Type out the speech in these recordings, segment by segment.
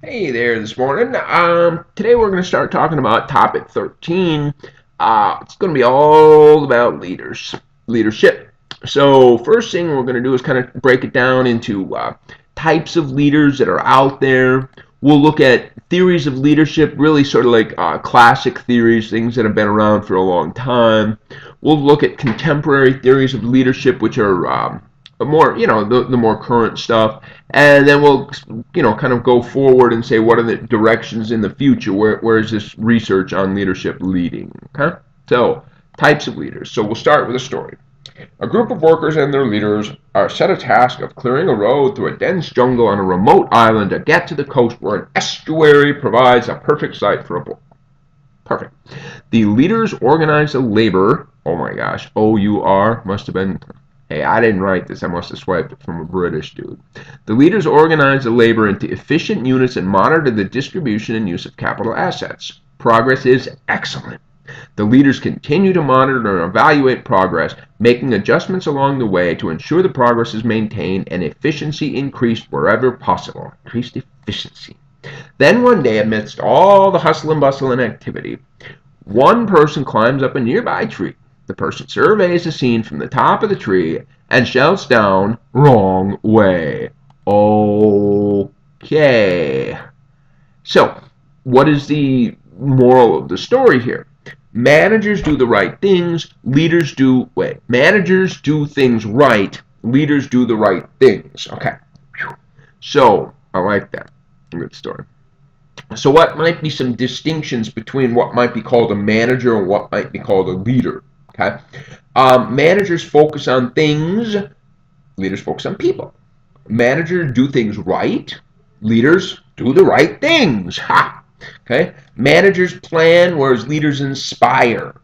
Hey there this morning. Today we're going to start talking about topic 13. It's going to be all about leadership. So first thing we're going to do is kind of break it down into types of leaders that are out there. We'll look at theories of leadership, really sort of like classic theories, things that have been around for a long time. We'll look at contemporary theories of leadership, which are more, the more current stuff, and then we'll, kind of go forward and say what are the directions in the future. Where is this research on leadership leading? Okay, so types of leaders. So we'll start with a story. A group of workers and their leaders are set a task of clearing a road through a dense jungle on a remote island to get to the coast where an estuary provides a perfect site for a boat. Perfect. The leaders organize a labor. Oh my gosh, OUR must have been. Hey, I didn't write this. I must have swiped it from a British dude. The leaders organize the labor into efficient units and monitor the distribution and use of capital assets. Progress is excellent. The leaders continue to monitor and evaluate progress, making adjustments along the way to ensure the progress is maintained and efficiency increased wherever possible. Increased efficiency. Then one day, amidst all the hustle and bustle and activity, one person climbs up a nearby tree. The person surveys the scene from the top of the tree and shouts down, "Wrong way." Okay. So, what is the moral of the story here? Managers do the right things, managers do things right, leaders do the right things. Okay. So, I like that. Good story. So what might be some distinctions between what might be called a manager and what might be called a leader? Okay, managers focus on things, leaders focus on people. Managers do things right, leaders do the right things. Ha! Okay, managers plan, whereas leaders inspire.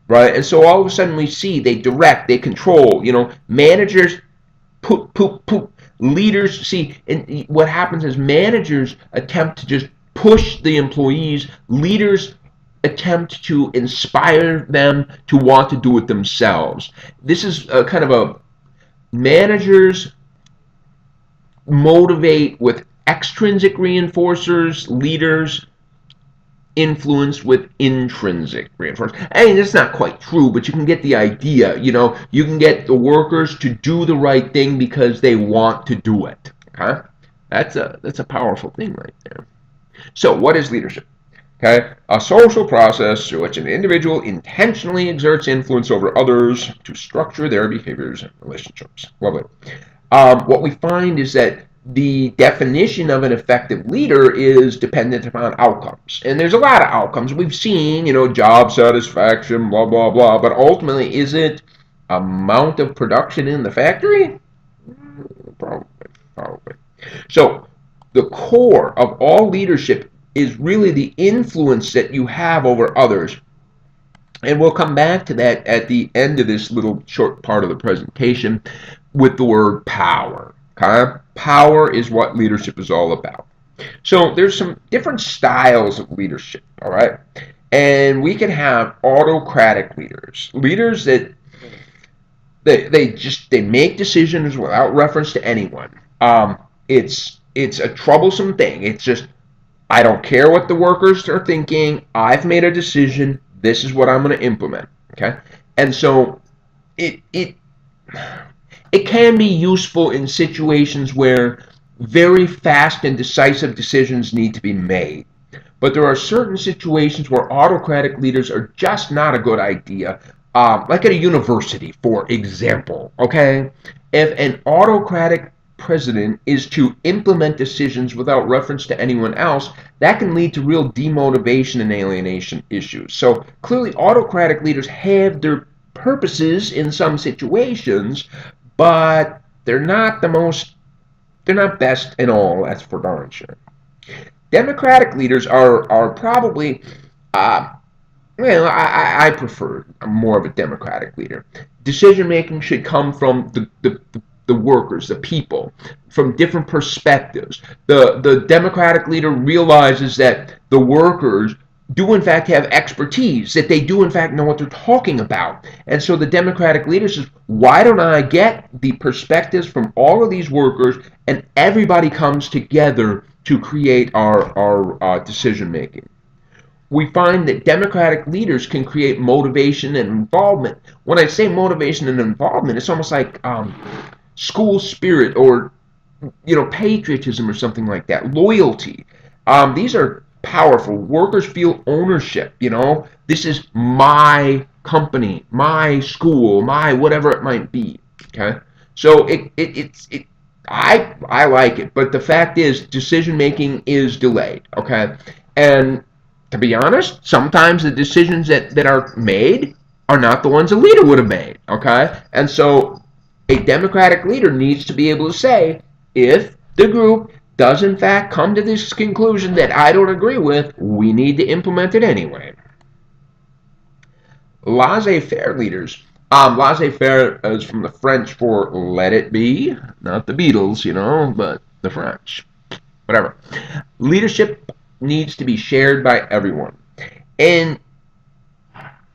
Right, and so all of a sudden we see they direct, they control. Managers poop, poop, poop. Leaders see, and what happens is managers attempt to just push the employees. Leaders attempt to inspire them to want to do it themselves. This is a kind of a managers motivate with extrinsic reinforcers, leaders influenced with intrinsic reinforcement. I mean, that's not quite true, but you can get the idea. You can get the workers to do the right thing because they want to do it. Okay, that's a powerful thing right there. So, what is leadership? Okay, a social process through which an individual intentionally exerts influence over others to structure their behaviors and relationships. Lovely. What we find is that the definition of an effective leader is dependent upon outcomes. And there's a lot of outcomes. We've seen, job satisfaction, blah, blah, blah. But ultimately, is it amount of production in the factory? Probably. Probably. So, the core of all leadership is really the influence that you have over others. And we'll come back to that at the end of this little short part of the presentation with the word power. Okay? Power is what leadership is all about. So there's some different styles of leadership, all right? And we can have autocratic leaders, leaders that they make decisions without reference to anyone. It's a troublesome thing. It's just I don't care what the workers are thinking. I've made a decision. This is what I'm going to implement. Okay, and so it it can be useful in situations where very fast and decisive decisions need to be made. But there are certain situations where autocratic leaders are just not a good idea. Like at a university, for example. Okay, if an autocratic president is to implement decisions without reference to anyone else, that can lead to real demotivation and alienation issues. So clearly, autocratic leaders have their purposes in some situations, but they're not best in all, that's for darn sure. Democratic leaders are probably, I prefer more of a democratic leader. Decision making should come from the workers, the people, from different perspectives. The democratic leader realizes that the workers do in fact have expertise, that they do in fact know what they're talking about. And so the democratic leader says, why don't I get the perspectives from all of these workers and everybody comes together to create our decision making. We find that democratic leaders can create motivation and involvement. When I say motivation and involvement, it's almost like school spirit, or patriotism, or something like that. Loyalty. These are powerful. Workers feel ownership. This is my company, my school, my whatever it might be. Okay, so I like it, but the fact is, decision making is delayed. Okay, and to be honest, sometimes the decisions that are made are not the ones a leader would have made. Okay, and so a democratic leader needs to be able to say, if the group does in fact come to this conclusion that I don't agree with, we need to implement it anyway. Laissez-faire leaders. Laissez-faire is from the French for let it be, not the Beatles, but the French. Whatever. Leadership needs to be shared by everyone. And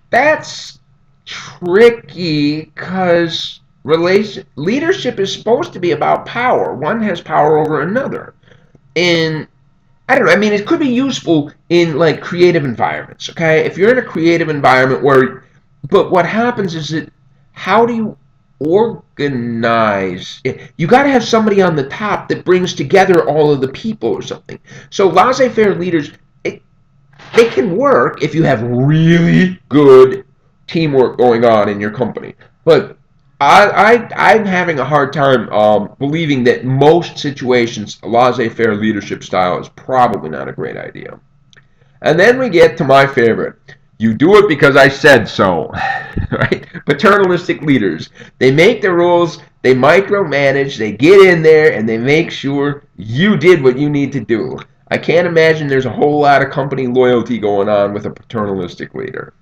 that's tricky because leadership is supposed to be about power. One has power over another. And I don't know, I mean, it could be useful in like creative environments, okay? If you're in a creative environment but what happens is that how do you organize? You got to have somebody on the top that brings together all of the people or something. So laissez-faire leaders, they can work if you have really good teamwork going on in your company. But I'm having a hard time believing that most situations a laissez-faire leadership style is probably not a great idea. And then we get to my favorite. You do it because I said so. Right? Paternalistic leaders. They make the rules, they micromanage, they get in there, and they make sure you did what you need to do. I can't imagine there's a whole lot of company loyalty going on with a paternalistic leader.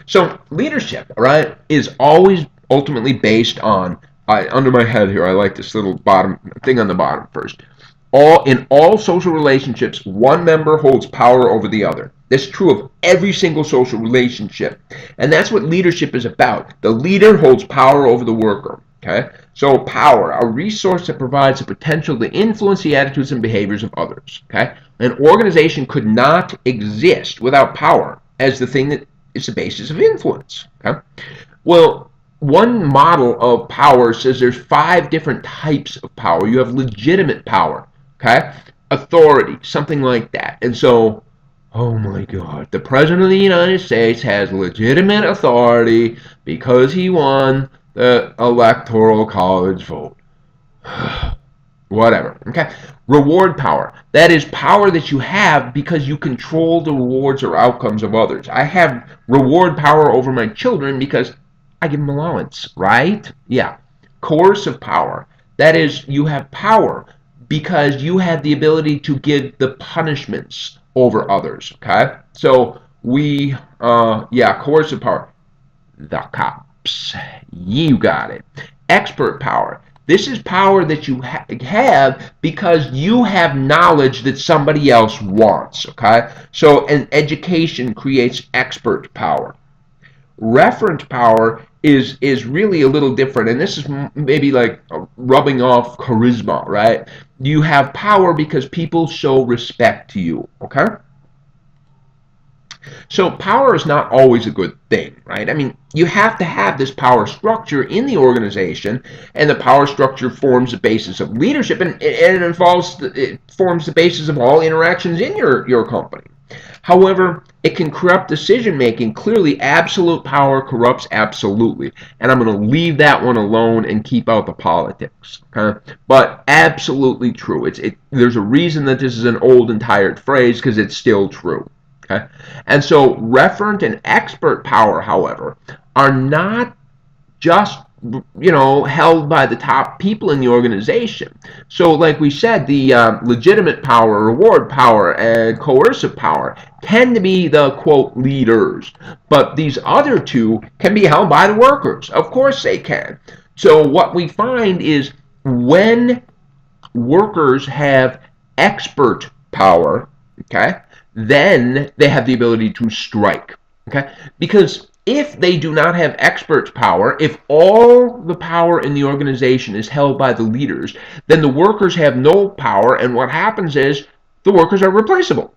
So leadership, right, is always ultimately based on, under my head here, I like this little bottom thing on the bottom first. In all social relationships, one member holds power over the other. That's true of every single social relationship. And that's what leadership is about. The leader holds power over the worker. Okay? So power, a resource that provides the potential to influence the attitudes and behaviors of others. Okay? An organization could not exist without power as the thing that is the basis of influence. Okay? Well, one model of power says there's 5 different types of power. You have legitimate power, okay? Authority, something like that. And so, oh my God, the President of the United States has legitimate authority because he won the Electoral College vote. Whatever, okay? Reward power. That is power that you have because you control the rewards or outcomes of others. I have reward power over my children because I give them allowance, right? Yeah. Coercive power. That is, you have power because you have the ability to give the punishments over others, okay? So coercive power. The cops. You got it. Expert power. This is power that you have because you have knowledge that somebody else wants, okay? So an education creates expert power. Referent power is really a little different, and this is maybe like rubbing off charisma, right? You have power because people show respect to you, okay? So power is not always a good thing, right? I mean, you have to have this power structure in the organization, and the power structure forms the basis of leadership, and it forms the basis of all interactions in your company. However, it can corrupt decision making. Clearly, absolute power corrupts absolutely. And I'm going to leave that one alone and keep out the politics. Okay? But absolutely true. There's a reason that this is an old and tired phrase because it's still true. Okay? And so referent and expert power, however, are not just held by the top people in the organization. So like we said, the legitimate power, reward power, and coercive power tend to be the, quote, leaders. But these other two can be held by the workers. Of course they can. So what we find is when workers have expert power, okay, then they have the ability to strike, okay? Because if they do not have expert power, if all the power in the organization is held by the leaders, then the workers have no power, and what happens is the workers are replaceable.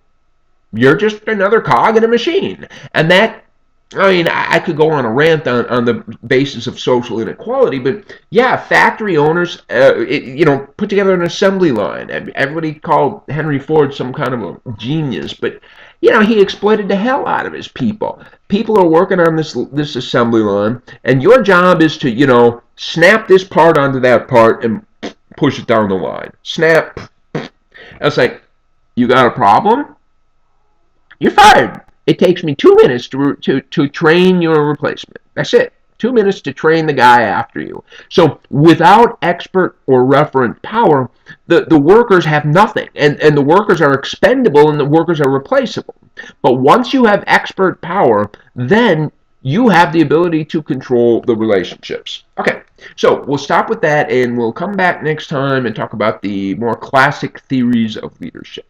You're just another cog in a machine. And that, I mean, I could go on a rant on the basis of social inequality, but yeah, factory owners, put together an assembly line. Everybody called Henry Ford some kind of a genius, but he exploited the hell out of his people. People are working on this assembly line, and your job is to, snap this part onto that part and push it down the line. Snap. I was like, you got a problem? You're fired. It takes me 2 minutes to train your replacement. That's it. 2 minutes to train the guy after you. So without expert or referent power, the workers have nothing. And the workers are expendable and the workers are replaceable. But once you have expert power, then you have the ability to control the relationships. Okay, so we'll stop with that and we'll come back next time and talk about the more classic theories of leadership.